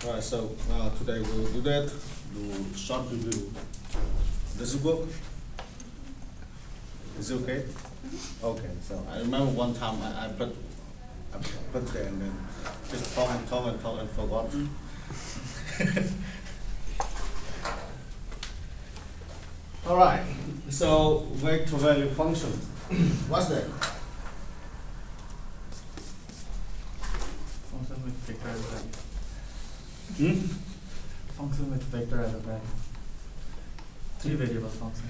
Alright, so today we'll do that, do short review. Does it work? Is it okay? Okay, so I remember one time I put there and then just talk and forgot. Alright, so vector value function. What's that? Function with vector as a value. Function with vector as a value. Three variable function.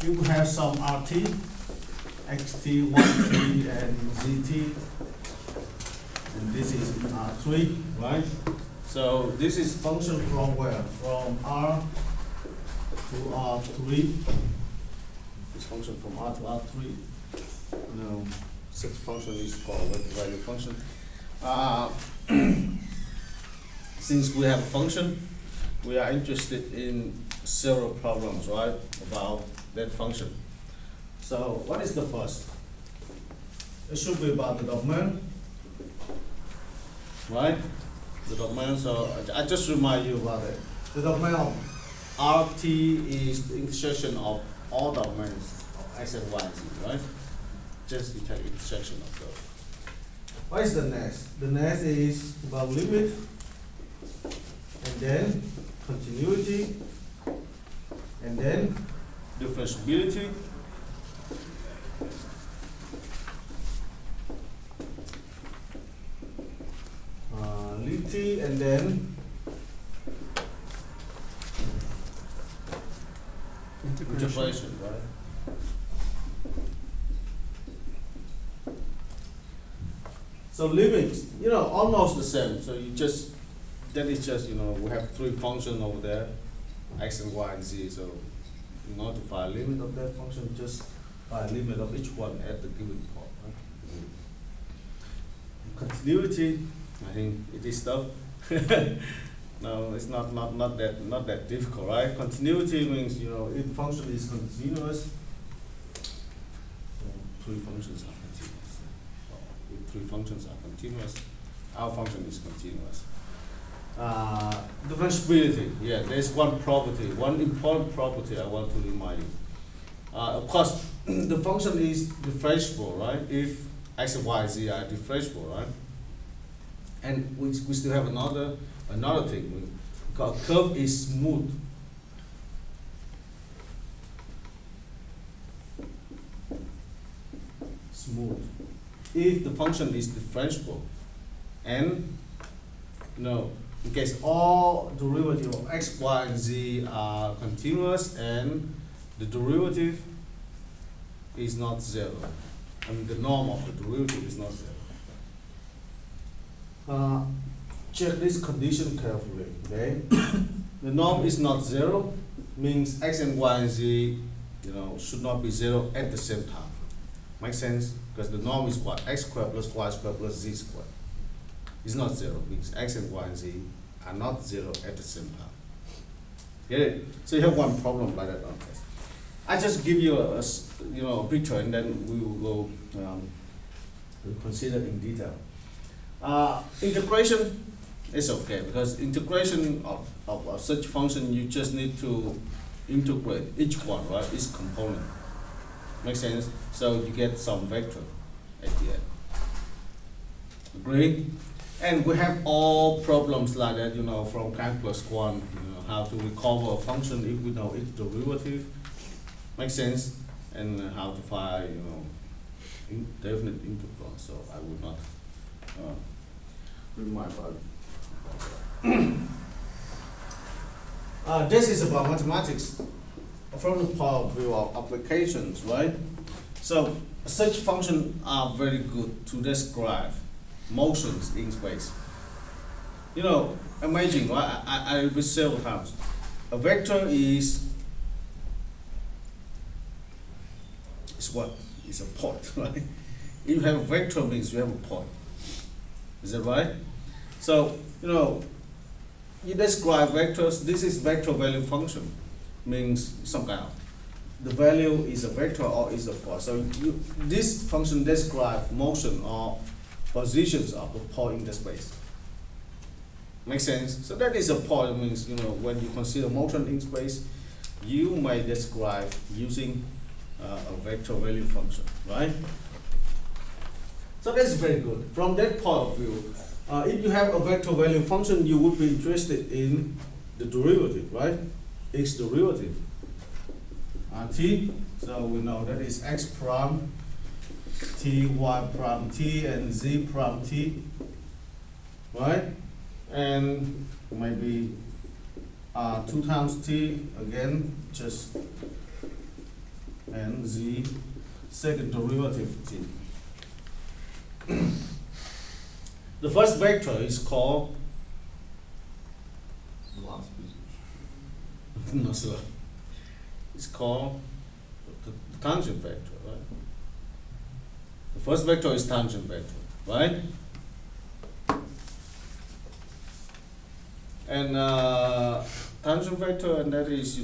You have some RT, XT, 1T, and ZT. And this is R3, right? So this is function from where? From R to R3. This function from R to R3. No, such function is called vector value function. Since we have a function, we are interested in several problems, right, about that function. So what is the first? It should be about the domain, right? The domain, so I just remind you about it. The domain of RT is the intersection of all domains of X and Y and Z, right? Just the intersection of those. What is the next? The next is about limit, and then continuity, and then differentiability, limit, and then integration, right? So limits, almost the same. So that is just, we have three functions over there, X and Y and Z. So in order to find limit of that function, just find limit of each one at the given point, right? Continuity, I think it is tough. No, it's not that difficult, right? Continuity means, if the function is continuous, so three functions are continuous. If three functions are continuous, our function is continuous. Differentiability, yeah, there's one property, one important property I want to remind you. Of course, the function is differentiable, right? If X and Y, Z are differentiable, right? And we still have another thing. Because curve is smooth. Smooth. If the function is differentiable, and in case all derivative of X, Y, and Z are continuous, and the derivative is not zero. I mean, the norm of the derivative is not zero. Check this condition carefully, okay? The norm is not zero, means X and Y and Z, should not be zero at the same time. Makes sense? Because the norm is what? X squared plus Y squared plus Z squared. It's not zero, means X and Y and Z are not zero at the same time. Get it? So you have one problem like that on test. I just give you a picture, and then we will go consider in detail. Integration is okay, because integration of such function, you just need to integrate each one, right? Each component. Makes sense? So you get some vector at the end. Agree? And we have all problems like that, from calculus 1, how to recover a function if we know its derivative. Makes sense? And how to find, definite integral. So I would not remind about it. This is about mathematics from the point of view of applications, right? So such functions are very good to describe motions in space. Imagine, right? I repeat several times. A vector is what? It's a point, right? If you have a vector, means you have a point. Is that right? So, you describe vectors. This is vector value function, means some kind of the value is a vector or is a point. So this function describes motion or positions of the point in the space. Make sense? So that is a point. Means when you consider motion in space, you may describe using a vector value function, right? So that's very good. From that point of view, if you have a vector value function, you would be interested in the derivative, right? X derivative. T, so we know that is x prime t, y prime t, and z prime t, right? And maybe 2 times t again, just and z second derivative t. The first vector is called no, sir. It's called the tangent vector, right? The first vector is tangent vector, right? And tangent vector, and that is,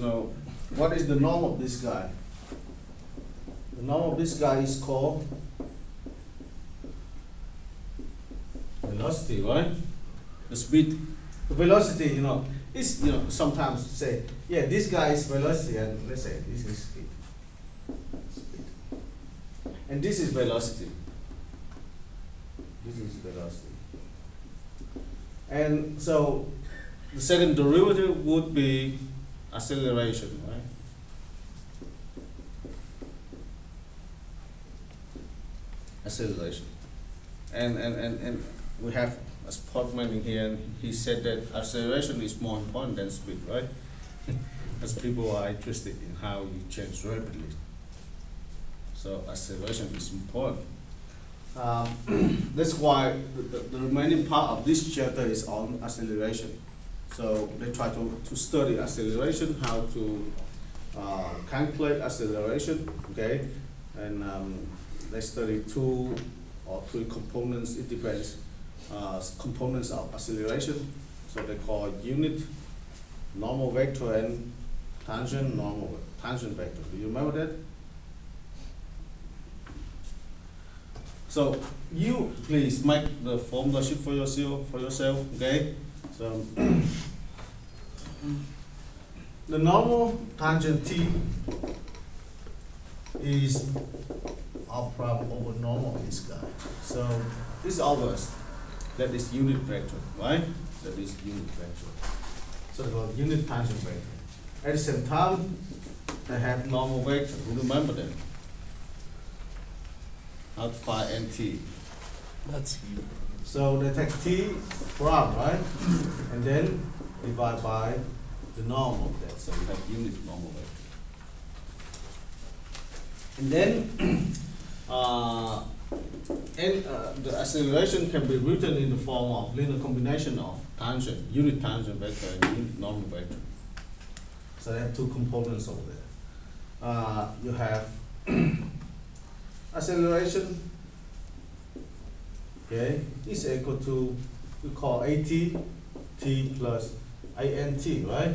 what is the norm of this guy? The norm of this guy is called velocity, right? The speed, the velocity, is, sometimes say, yeah, this guy is velocity, and let's say this is speed. And this is velocity. This is velocity. And so the second derivative would be acceleration, right? Acceleration. And we have a Sportman in here, and he said that acceleration is more important than speed, right? As people are interested in how you change rapidly. So acceleration is important. That's why the remaining part of this chapter is on acceleration. So they try to study acceleration, how to calculate acceleration, okay? And they study 2 or 3 components, it depends, components of acceleration. So they call unit, normal vector, and tangent vector. Do you remember that? So you please make the formula sheet for yourself, okay? So the normal tangent t is r prime over normal of this guy. So this is obvious. That is unit vector, right? That is unit vector. So they call unit tangent vector. At the same time, they have normal vector. Remember that. How to find nt. That's you. So they take t prime, right? And then divide by the norm of that. So we have unit normal vector. And then the acceleration can be written in the form of linear combination of tangent, unit tangent vector, and unit normal vector. So they have 2 components over there. You have acceleration, okay, is equal to, we call AT, T plus ANT, right?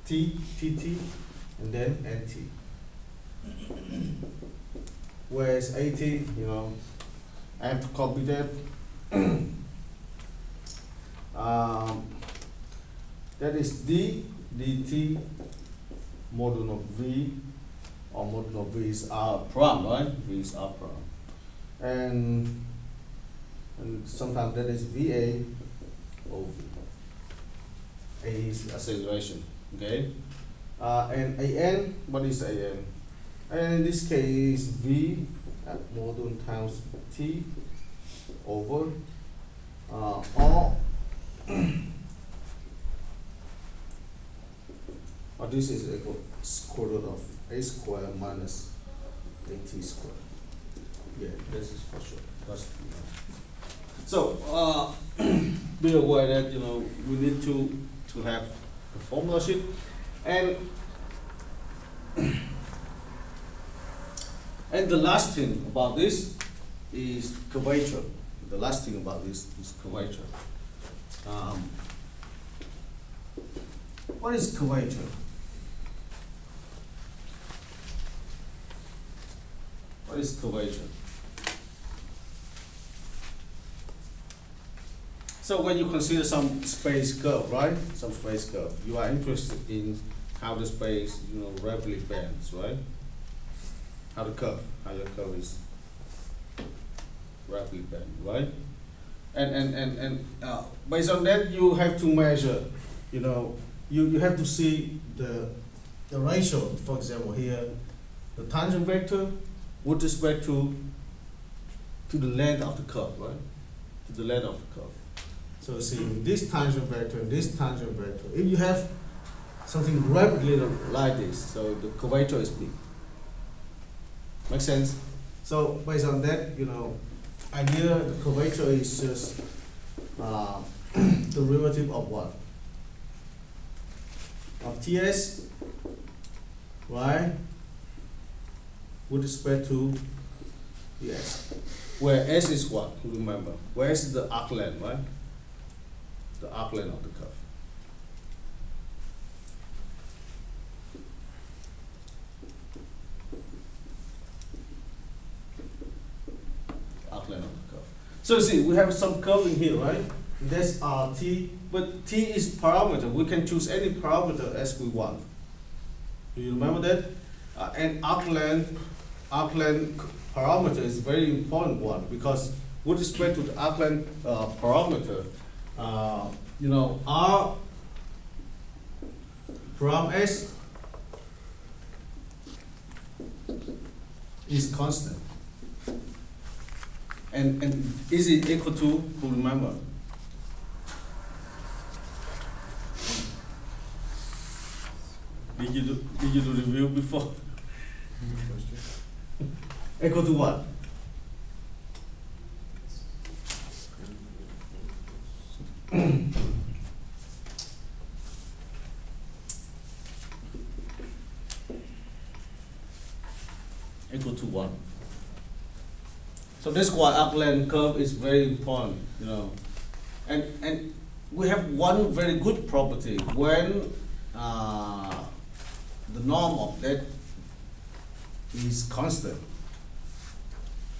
T, TT, and then NT. Whereas AT, I have to copy that. That is d dt modulo v, or modulo v is r prime, right? V is r prime. And sometimes that is VA over V. A is acceleration, okay? And AN, what is AN? And in this case, V module times T over R. Or this is equal square root of A square minus AT square. Yeah, this is for sure. That's, so be aware that we need to have the formula sheet, and the last thing about this is curvature. The last thing about this is curvature. What is curvature? What is curvature? So when you consider some space curve, right? Some space curve, you are interested in how the space, rapidly bends, right? How your curve is rapidly bent, right? And based on that, you have to measure, you have to see the ratio. For example, here, the tangent vector with respect to the length of the curve, right? To the length of the curve. So see, this tangent vector and this tangent vector, if you have something rapidly like this, so the curvature is big. Make sense? So based on that, idea the curvature is just derivative of what? Of Ts, right? With respect to S. Where S is what? Remember, where S is the arc length, right? The arc length of the curve. Arc length of the curve. So you see, we have some curve in here, right? That's T, but T is parameter. We can choose any parameter as we want. Do you remember that? And arc length parameter is very important one, because with respect to the arc length parameter, R param S is constant. And is it equal to, who remember? Did you do review before? Equal to what? Equal to 1. So that's why arc length curve is very important, And we have one very good property when the norm of that is constant.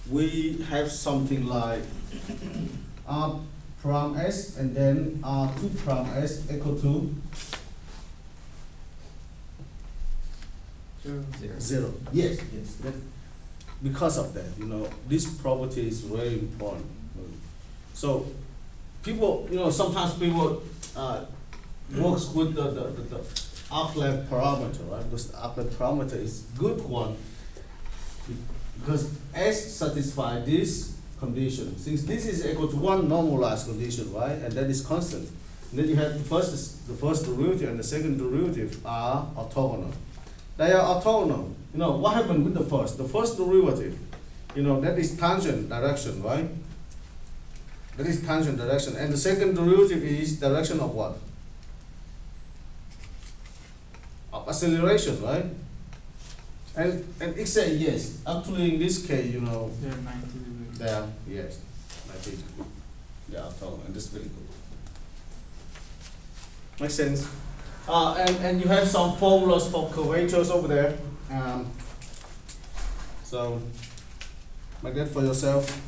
We have something like R prime S and then R2 prime S equal to 0. Yes. Because of that, this property is very important. So people, sometimes people works with the arc length parameter, right? Because the arc length parameter is good one because S satisfies this condition. Since this is equal to one normalized condition, right? And that is constant. And then you have the first derivative and the second derivative are orthogonal. They are orthogonal. What happened with the first? The first derivative, that is tangent direction, right? That is tangent direction. And the second derivative is direction of what? Of acceleration, right? And it says yes. Actually, in this case, They're 90 degrees. they are, yes, 90 degrees. They are orthogonal, and this is very good. Makes sense? And you have some formulas for curvatures over there. So make that for yourself.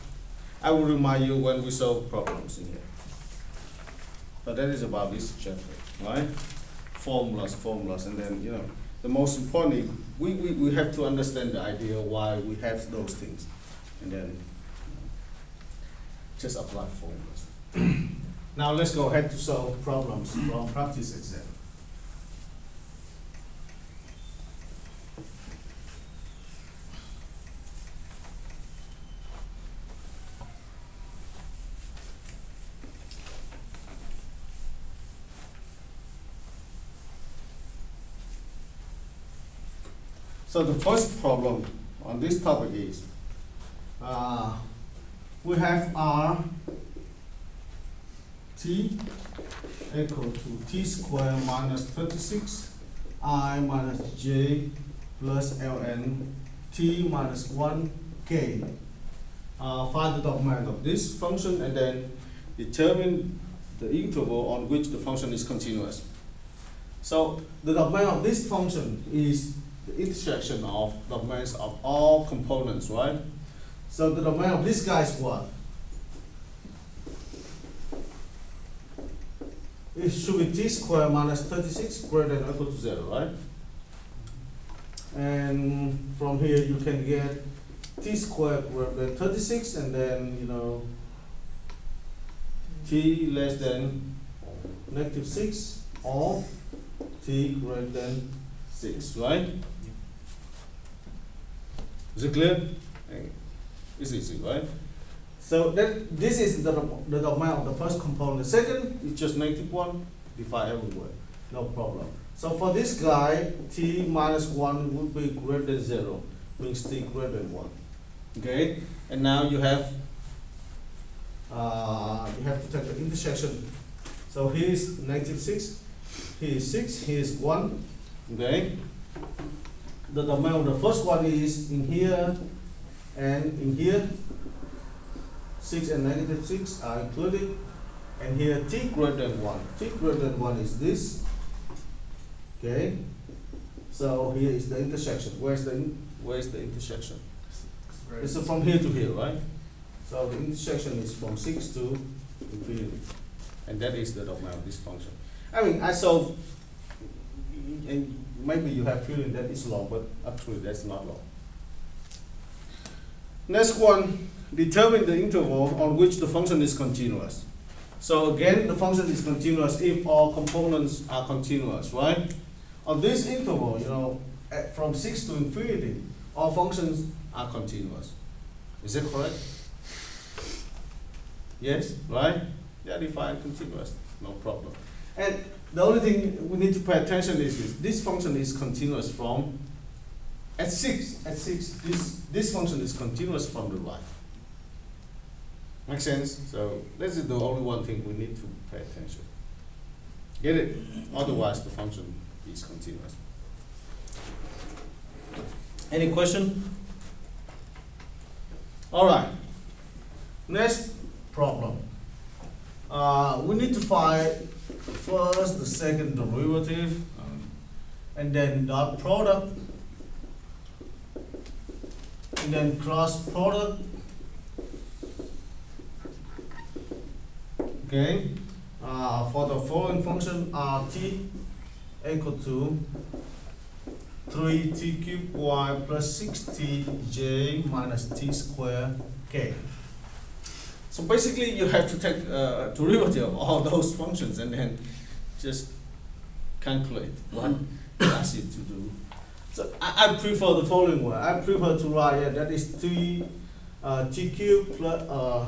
I will remind you when we solve problems in here. But that is about this chapter, right? Formulas, and then the most important, we have to understand the idea why we have those things, and then just apply formulas. Now let's go ahead to solve problems from practice exam. So the first problem on this topic is, we have R T equal to T squared minus 36 I minus J plus Ln T minus 1 K. Find the domain of this function and then determine the interval on which the function is continuous. So the domain of this function is the intersection of domains of all components, right? So the domain of this guy is what? It should be t squared minus 36 greater than or equal to 0, right? And from here you can get t squared greater than 36, and then, you know, t less than negative 6 or t greater than 6, right? Is it clear? It's easy, right? So then this is the domain of the first component. Second is just -1, divide everywhere, no problem. So for this guy, t minus 1 would be greater than 0, means t greater than 1. Okay, and now you have to take the intersection. So here is -6, here is 6, here is 1. Okay, the domain of the first one is in here and in here. 6 and -6 are included, and here t greater than 1. T greater than 1 is this. Okay, so here is the intersection. Where's the intersection? It's from here to here, right? So the intersection is from 6 to infinity, and that is the domain of this function. I mean, I solve, and maybe you have feeling that it's long, but actually that's not long. Next one, determine the interval on which the function is continuous. So again, the function is continuous if all components are continuous, right? On this interval, you know, from 6 to infinity, all functions are continuous. Is that correct? Yes, right? They are defined continuous, no problem. And the only thing we need to pay attention is this function is continuous from at 6, this function is continuous from the right. Make sense? So this is the only one thing we need to pay attention. Get it? Otherwise the function is continuous. Any question? Alright. Next problem. We need to find first the second derivative, and then dot product, and then cross product. Okay, for the following function rt equal to 3t cubed y plus 6tj minus t squared k. So basically you have to take a derivative of all those functions and then just calculate what it asks you to do. So I prefer the following way. I prefer to write, that is t cubed plus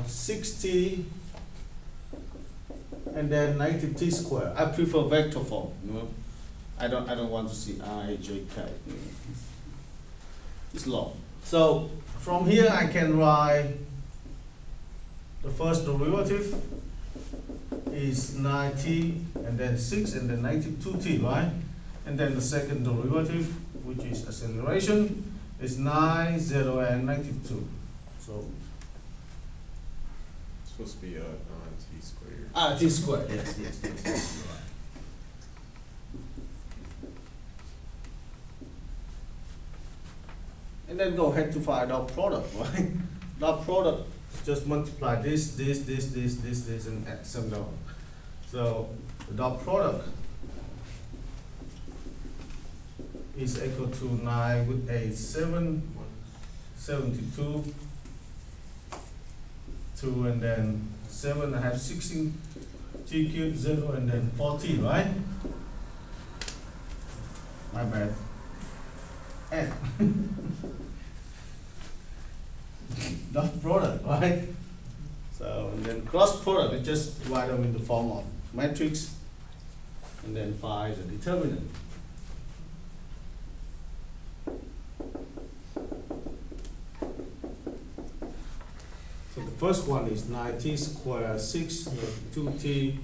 6t and then negative t squared. I prefer vector form. You know, I don't want to see I, j, k. You know. It's long. So from here I can write the first derivative is 9t and then 6 and then negative 2t, right? And then the second derivative, which is acceleration, is 9, 0, and negative 2. So It's supposed to be t squared. t squared. Yes, yes, yes. You're right. And then go ahead to find dot product, right? Dot product, just multiply this, and add some down. So the dot product is equal to 9 with a 72, 2, and then 7. I have 16 t cubed, 0, and then 14, right? My bad. And dot product, right? So and then cross product, we just write them in the form of matrix, and then find the determinant. So the first one is 9t squared 6, 2t,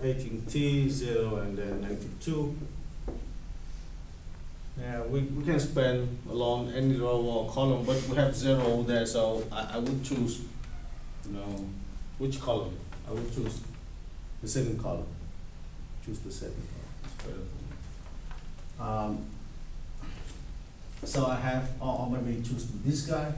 18t, 0, and then negative 2. Yeah, we can spend along any row or column, but we have 0 over there, so I would choose, you know, which column? I would choose the second column. Choose the second column. It's better for me. So I have, or maybe choose this guy.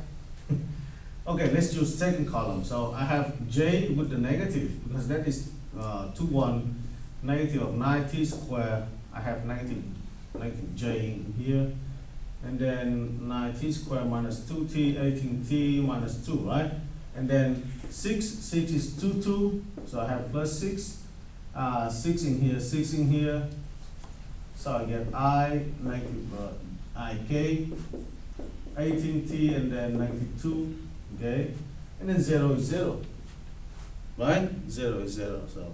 Okay, let's choose second column. So I have j with the negative, because that is 2, 1, negative of 9t squared. I have negative j in here. And then 9t squared minus 2t, 18t minus 2, right? And then 6 is 2, 2, so I have plus 6. 6 in here, 6 in here. So I get I, negative ik, 18t, and then negative 2, okay? And then 0 is 0, right? 0 is 0, so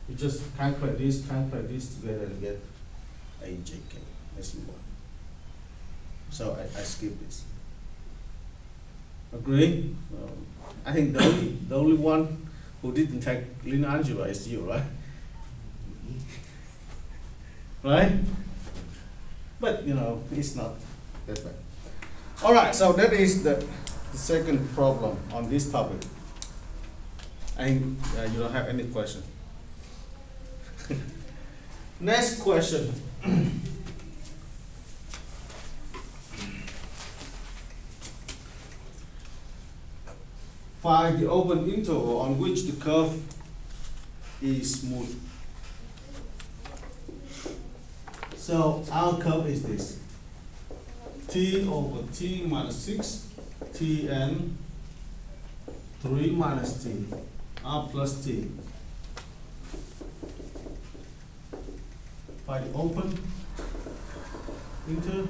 you just calculate this together and get ajk. Let's move on. So I skip this. Agree? So I think the only one who didn't take linear algebra is you, right? Right? But you know, it's not that bad. All right, so that is the second problem on this topic. And you don't have any question. Next question. Find the open interval on which the curve is smooth. So our curve is this: t over t minus 6, t and 3 minus t, r plus t. Find the open interval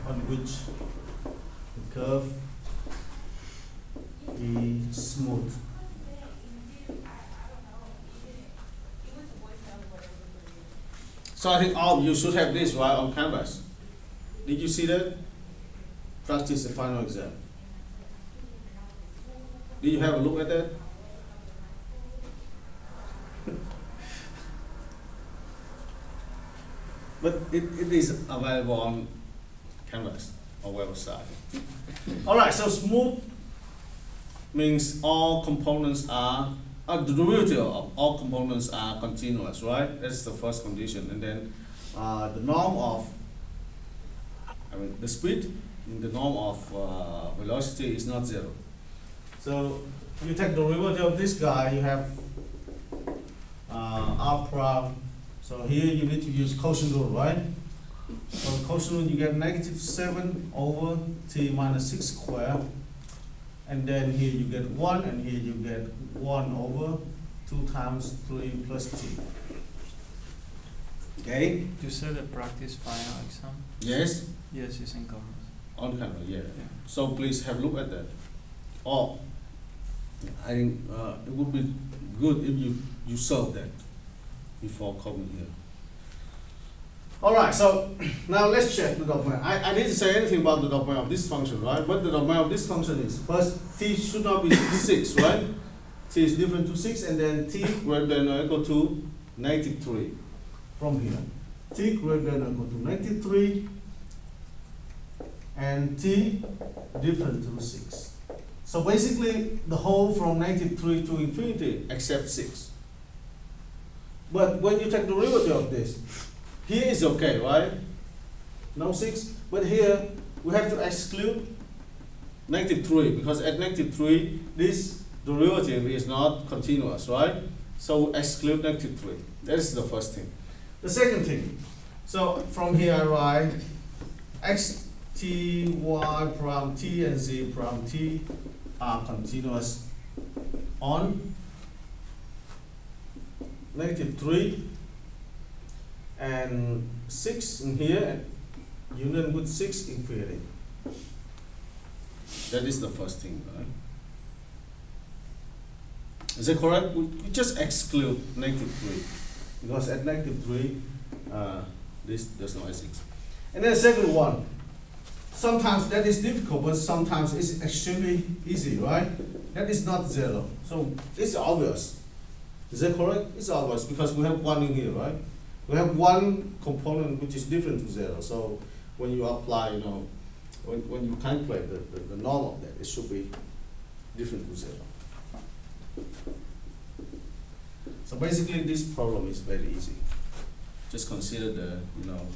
on which the curve is smooth. So I think all you should have this right on canvas. Did you see that? Practice the final exam. Did you have a look at that? But it is available on canvas or website. All right, so smooth means all components are, the derivative of all components are continuous, right? That's the first condition. And then the norm of, the speed in the norm of velocity is not 0. So you take the derivative of this guy, you have r prime. So here you need to use quotient rule, right? So the quotient rule, you get negative 7 over t minus 6 squared. And then here you get 1, and here you get 1 over 2 times 3 plus t. Okay? You said the practice final exam? Yes? Yes, it's in commerce. On camera, yeah. So please have a look at that. Or I think it would be good if you solve that before coming here. All right, so now let's check the domain. I didn't say anything about the domain of this function, right? What the domain of this function is. First, t should not be 6, right? T is different to 6, and then t greater than or equal to negative 3 from here. T greater than or equal to negative 3, and t different to 6. So basically, the whole from negative 3 to infinity except 6. But when you take the derivative of this, here is okay, right? No 6. But here, we have to exclude negative 3, because at negative 3, this derivative is not continuous, right? So exclude negative 3. That is the first thing. The second thing, so from here I write x, t, y prime t, and z prime t are continuous on negative 3 and 6 in here, and union with 6 infinity. That is the first thing, right? Is that correct? We just exclude negative 3, because at negative 3, this does not exist. And then the second one, sometimes that is difficult, but sometimes it's extremely easy, right? That is not 0. So it's obvious. Is that correct? It's obvious, because we have 1 in here, right? We have one component which is different to 0. So when you apply, when you calculate the norm of that, it should be different to 0. So basically, this problem is very easy. just consider the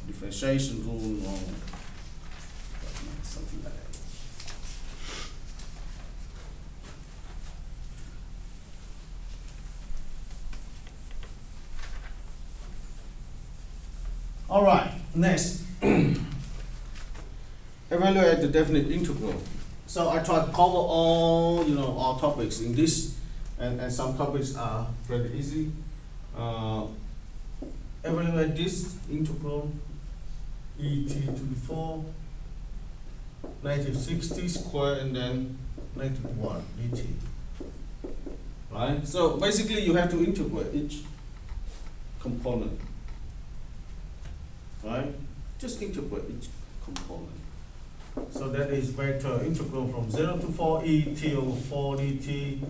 differentiation rule or something like that. All right, next. Evaluate the definite integral. So I try to cover all topics in this, and some topics are very easy. Evaluate this integral e t to the 4 -60 square and then -1 dt. Right? So basically you have to integrate each component. Right? Just integrate each component. So that is vector integral from 0 to 4 e t over 4 dt,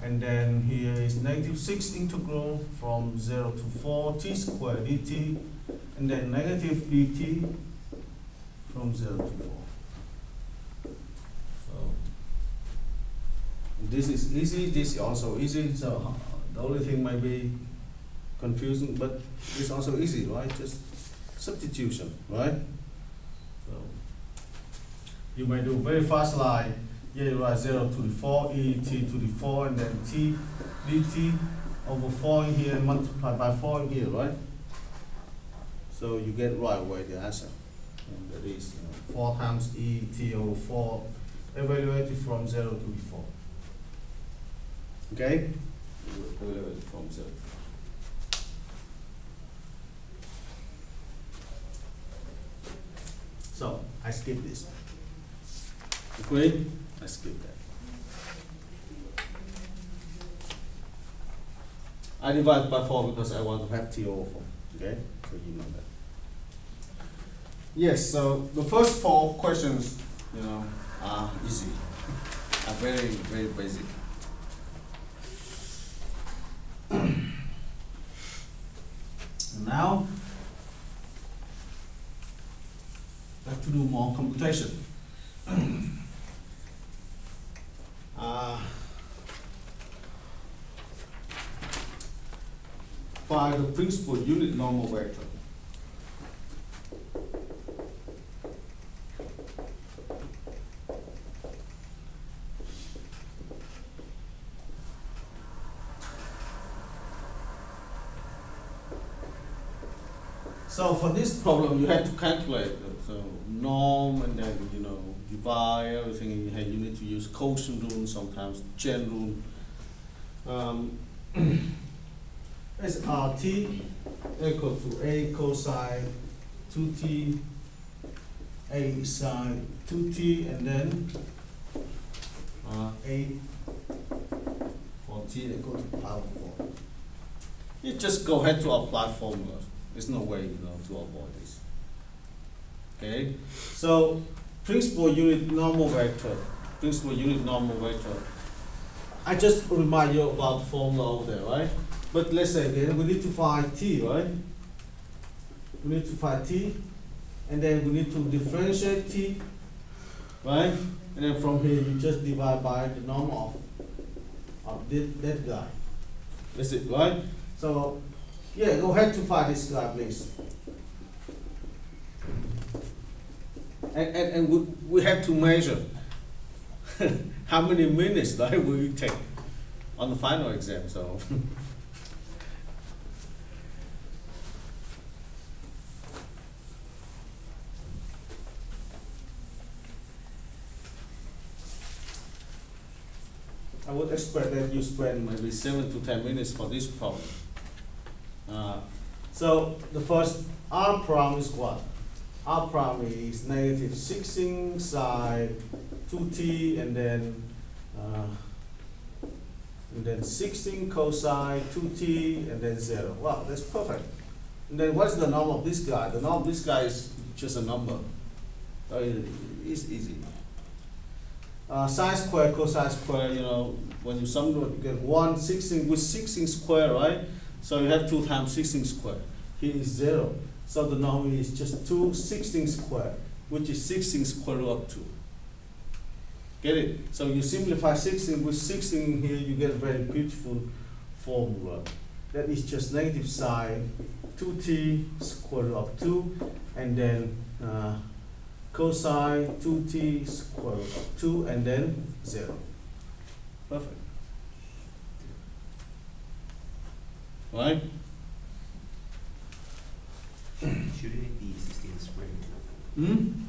and then here is -6 integral from 0 to 4 t squared dt, and then negative dt from 0 to 4. So this is easy, this is also easy, so the only thing might be confusing, but it's also easy, right? Just substitution, right? So you may do very fast line. Here you write 0 to the 4 e t to the 4 and then t dt over 4 in here multiplied by 4 in here, right? So you get right away the answer. And that is 4 times e t over 4 evaluated from 0 to the 4. Okay? Evaluated from 0 to 4. So I skip this. Agree? I skip that. I divide by 4 because I want to have t over 4. Okay? So you know that. Yes, so the first 4 questions, are easy. Are very, very basic. Now, I have to do more computation. Find the principal unit normal vector. So for this problem, you have to calculate the norm and then divide everything. You need to use quotient rule, sometimes chain rule. It's RT equal to A cosine 2t, A sine 2t, and then A for t equal to power 4. You just go ahead to apply formulas. There's no way to avoid this. Okay, so principal unit normal vector. I just remind you about the formula over there, right? But let's say again, we need to find t, right? We need to find t, and then we need to differentiate t, right? And then from here, you just divide by the norm of that guy. That's it, right? So, yeah, go ahead to find this guy, please. And we have to measure how many minutes will you take on the final exam. So I would expect that you spend maybe 7 to 10 minutes for this problem. So the first R prime is what? R prime is -16 sine 2t and then 16 cosine 2t and then 0. Wow, that's perfect. And then what's the norm of this guy? The norm of this guy is just a number. So it's easy. Sine square, cosine square, when you sum it, you get 1 16 with 16 square, right? So you have 2 times 16 square. Here is 0. So the norm is just 2 16 square, which is 16 square root of 2. Get it? So you simplify 16 with 16 here, you get a very beautiful formula. that is just negative sine 2t square root of 2, and then cosine 2t square root of 2, and then 0. Perfect. Right? Shouldn't it be 16 squared? Hmm?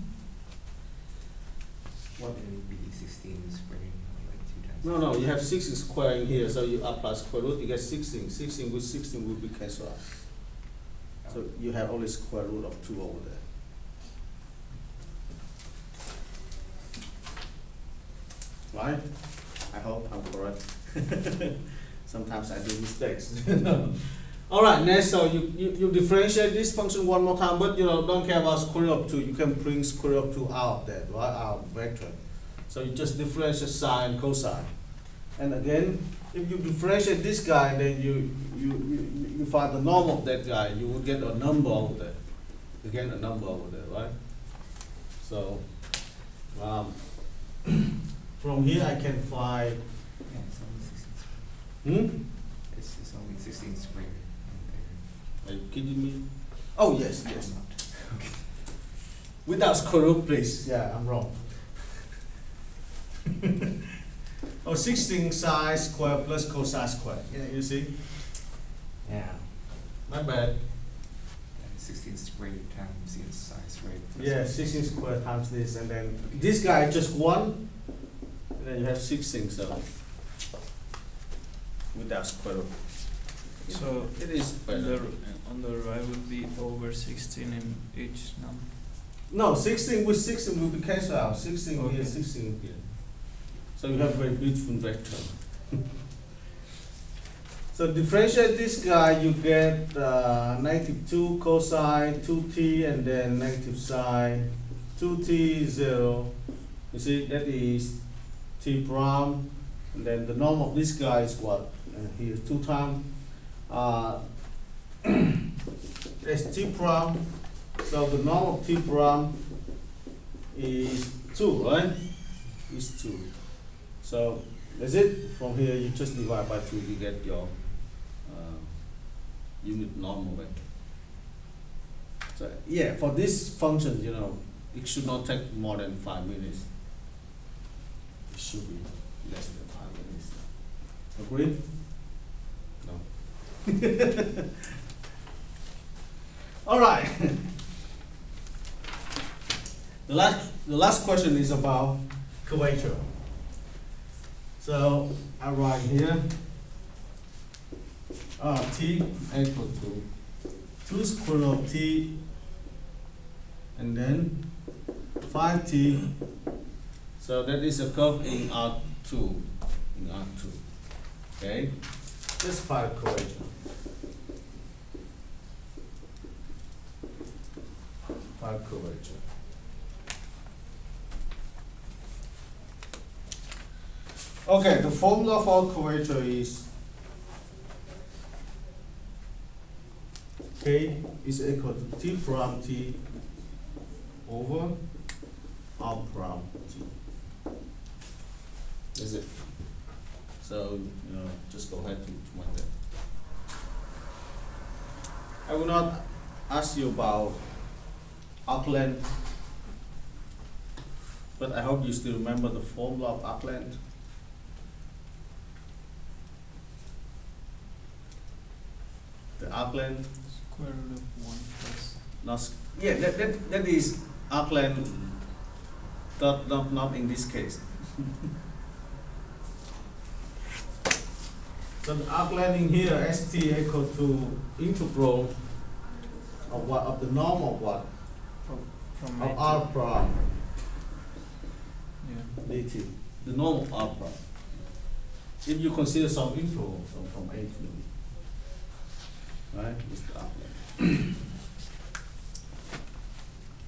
What would it be 16 squared? Like 2 times? No, you have 16 square in here, so you apply square root, you get 16. 16 with 16 will be cancelled out. So you have only square root of 2 over there. Right? I hope I'm correct. Sometimes I do mistakes. All right, next, so you differentiate this function one more time, but don't care about square root of 2. You can bring square root of 2 out of that, right? Out of vector. So you just differentiate sine and cosine. And again, if you differentiate this guy, then you find the norm of that guy, you will get a number over there. Again, a number over there, right? So from here I can find. Yeah, it's only 16 squared. It's only 16 squared. Are you kidding me? Oh, yes. Okay. Without square root, please. Yeah, I'm wrong. 16 sine square plus cosine square. Yeah, you see? Yeah. Not bad. And 16 squared times the sine squared. plus Yeah, cosine. 16 square times this, and then this guy is just 1, and then you have 16, so without square root. So It is better. on the right would be over 16 in each number. No, 16 with 16 will be cancelled out. 16 Okay. here, 16 here. So you have a very beautiful vector. So differentiate this guy, you get negative 2 cosine 2t, and then negative sine 2t 0. You see, that is t prime, and then the norm of this guy is what? Here 2 times. It's t prime. So the norm of t prime is 2, right? Is 2. So that's it. From here, you just divide by 2, you get your unit normal vector. So yeah, for this function, it should not take more than 5 minutes. It should be less than 5 minutes. Agreed? No. All right. The last question is about curvature. So I write here t equal to 2 square root of t, and then 5t. So that is a curve in R2. In R2. Okay? Let's find curvature. Find curvature. Okay, the formula for curvature is K is equal to T prime T over R prime T. That's it. So, just go ahead to my that. I will not ask you about arc length, but I hope you still remember the formula of arc length. The arc length, Square root of 1 plus. that is arc length, not in this case. So the arc length in here, st equal to integral of what? Of the norm of what? From Of 8 r prime Yeah. dt. The norm of r prime. If you consider some interval from a to b. Right? It's the arc length.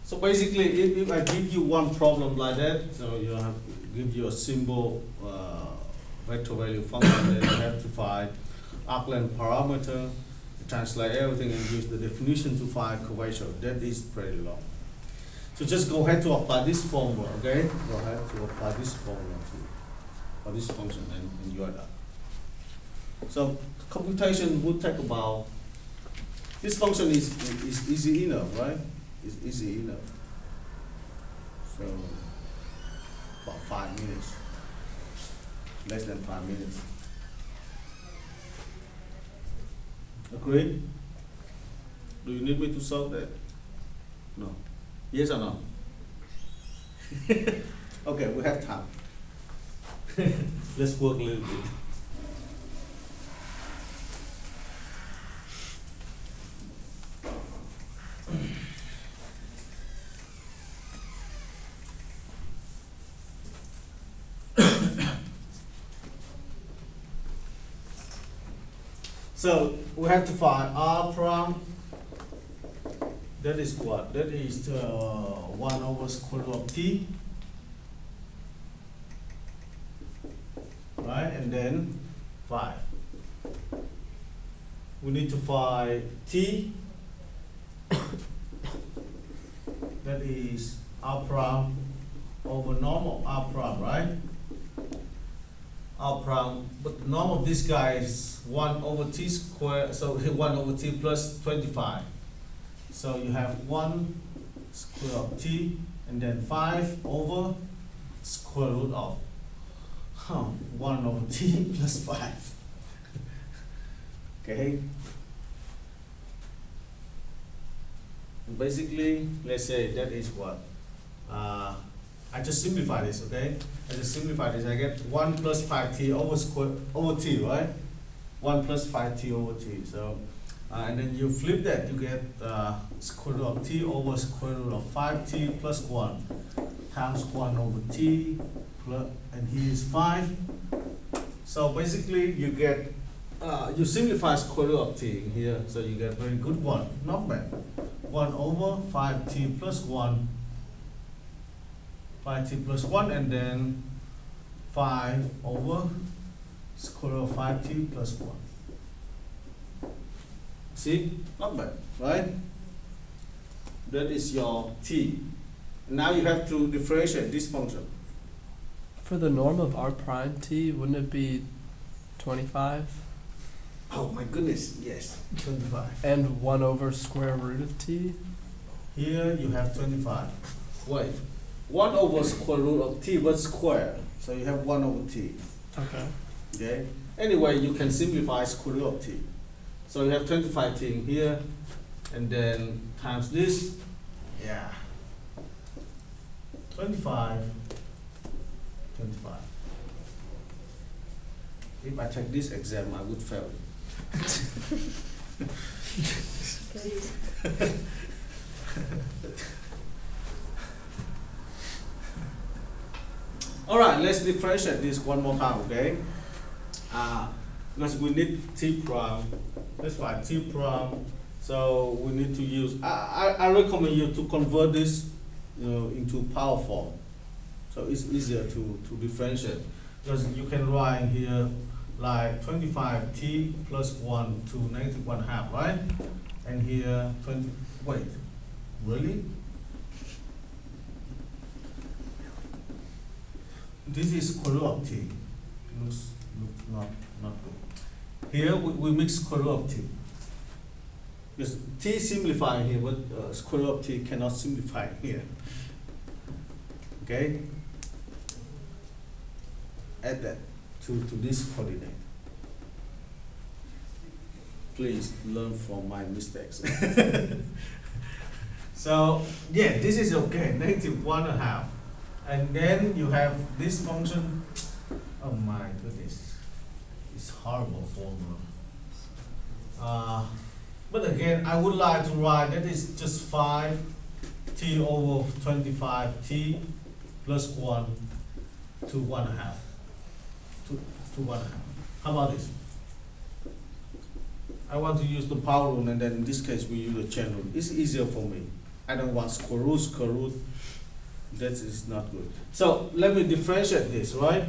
So basically, if I give you one problem like that, so you have to give you a simple vector value function, then you have to find arc length parameter, translate everything, and use the definition to find curvature. That is pretty long. So just go ahead to apply this formula, okay? Go ahead to apply this formula for this function, and you are done. So computation would take about, this function is easy enough, right? It's easy enough. So about 5 minutes, less than 5 minutes. Agree? Do you need me to solve that? No. Yes or no? Okay, we have time. Let's work a little bit. So we have to find R prime. That is what? That is 1 over square root of t. Right? And then 5. We need to find t. That is R prime over normal R prime, right? R prime, but the norm of this guy is 1 over t squared, so 1 over t plus 25. So you have 1 square of t, and then 5 over square root of 1 over t plus 5. Okay? Basically, let's say that is what? I just simplify this, okay? I just simplify this. I get 1 plus 5t over t, right? 1 plus 5t over t. So, and then you flip that, you get square root of t over square root of 5t plus 1 times 1 over t, plus, and here is 5. So basically, you get, you simplify square root of t in here, so you get very good one, not bad. 1 over 5t plus 1. 5t plus 1, and then 5 over square root of 5t plus 1. See? Not bad, right? That is your t. Now you have to differentiate this function. For the norm of r prime t, wouldn't it be 25? Oh my goodness, yes, 25. And 1 over square root of t? Here you have 25. Wait. 1 over square root of t was square, so you have 1 over t. Okay. Okay. Anyway, you can simplify square root of t. So you have 25t in here, and then times this. Yeah. 25. 25. If I take this exam, I would fail. All right, let's differentiate this one more time, okay? Because we need t prime. Let's find t prime. So we need to use. I recommend you to convert this, into power form. So it's easier to differentiate, because you can write here like 25t plus 1 to -1/2, right? And here 20. Wait, really? This is square root of t. Looks not good. Here we mix square root of t. Because t simplifying here, but square root of t cannot simplify here. Okay? Add that to this coordinate. Please learn from my mistakes. So yeah, this is okay, -1/2. And then you have this function. Oh my goodness, it's horrible formula. But again, I would like to write that is just 5t over 25t plus 1 to 1/2. To 1/2. How about this? I want to use the power rule, and then in this case we use the chain rule. It's easier for me. I don't want square root. That is not good. So let me differentiate this, right?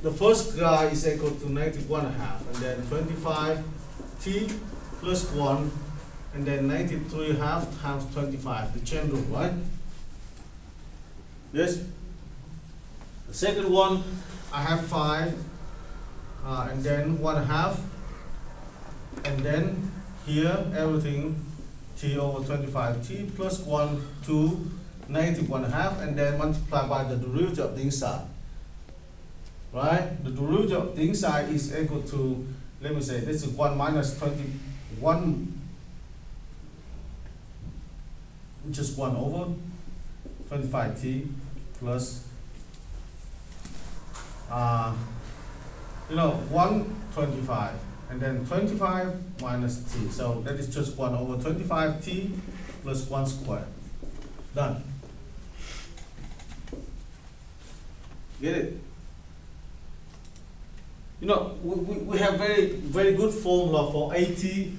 The first guy is equal to -1/2, and then 25t plus 1, and then 93/2 times 25, the chain rule, right? Yes? The second one, I have 5 and then 1/2, and then here everything t over 25t plus 1 to negative 1/2, and then multiply by the derivative of the inside. Right? The derivative of the inside is equal to, let me say, this is 1 minus 21, just 1 over 25t plus 125, and then 25 minus t, so that is just 1 over 25t plus 1 squared. Done. Get it? We have very good formula for AT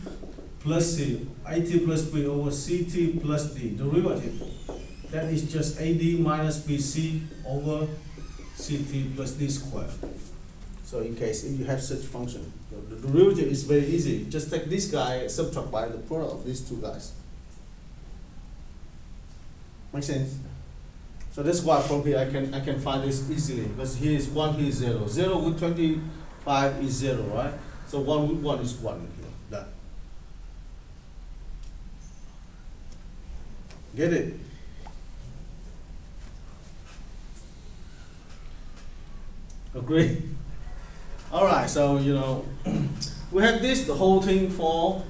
plus C, AT plus B over CT plus D, derivative. That is just AD minus BC over CT plus D squared. So in case if you have such function, the derivative is very easy. Just take this guy, subtract by the product of these two guys. Make sense? So that's why from here I can find this easily, because here is 1, here is 0. 0 with 25 is 0, right? So 1 with 1 is 1 here. Done. Get it? Agree? Alright, so we have this, the whole thing for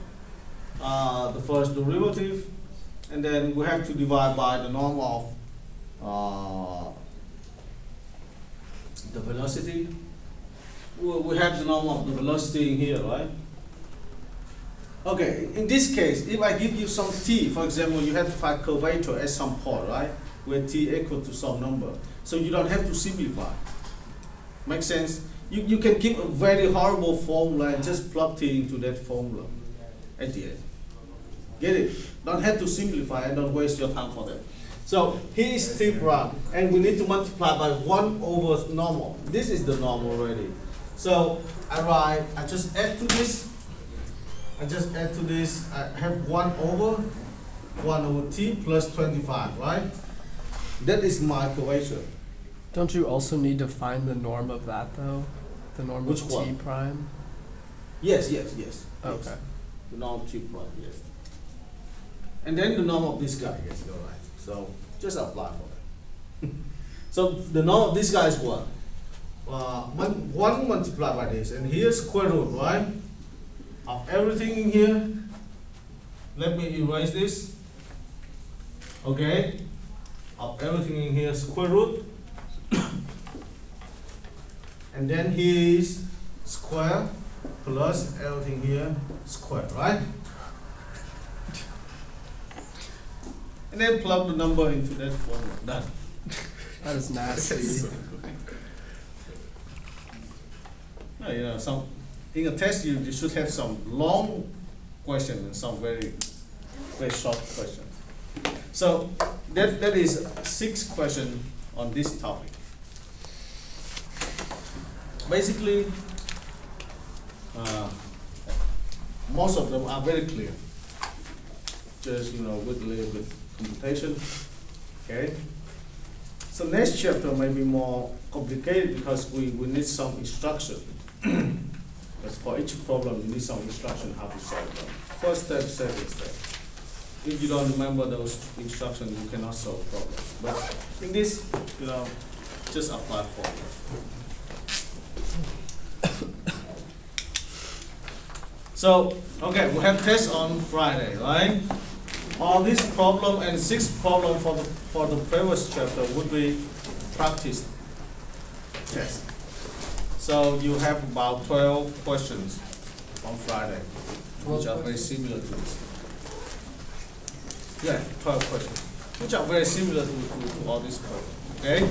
the first derivative, and then we have to divide by the norm of the velocity. We have the norm of the velocity in here, right? Okay, in this case, if I give you some t, for example, you have to find curvature at some point, right? Where t equal to some number. So you don't have to simplify. Make sense? You can keep a very horrible formula and just plug t into that formula at the end. Get it? Don't have to simplify and don't waste your time for that. So here is t prime, and we need to multiply by 1 over normal. This is the normal already. So I just add to this. I have 1 over t plus 25, right? That is my curvature. Don't you also need to find the norm of that though? The norm Which of t one? prime? Yes. Okay. The norm of t prime, yes. And then the norm of this guy, yes, you're right. So just apply for that. So the norm of this guy is what? 1 multiplied by this, and here's square root, right? Of everything in here. Let me erase this. Okay? Of everything in here, square root. And then here is square plus everything here, square, right? And then plug the number into that formula. Done. That is nasty. No, in a test you should have some long questions and some very short questions. So that is 6 questions on this topic. Basically, most of them are very clear. Just with a little bit computation. Okay. So next chapter may be more complicated because we need some instruction. Because for each problem you need some instruction how to solve them. First step, second step. If you don't remember those instructions, you cannot solve problems. But in this, just apply for it. So, okay, we have tests on Friday, right? All this problem and 6 problem for the previous chapter would be practice test. So you have about 12 questions on Friday, which are very similar to this. Yeah, 12 questions, which are very similar to all these problems. Okay.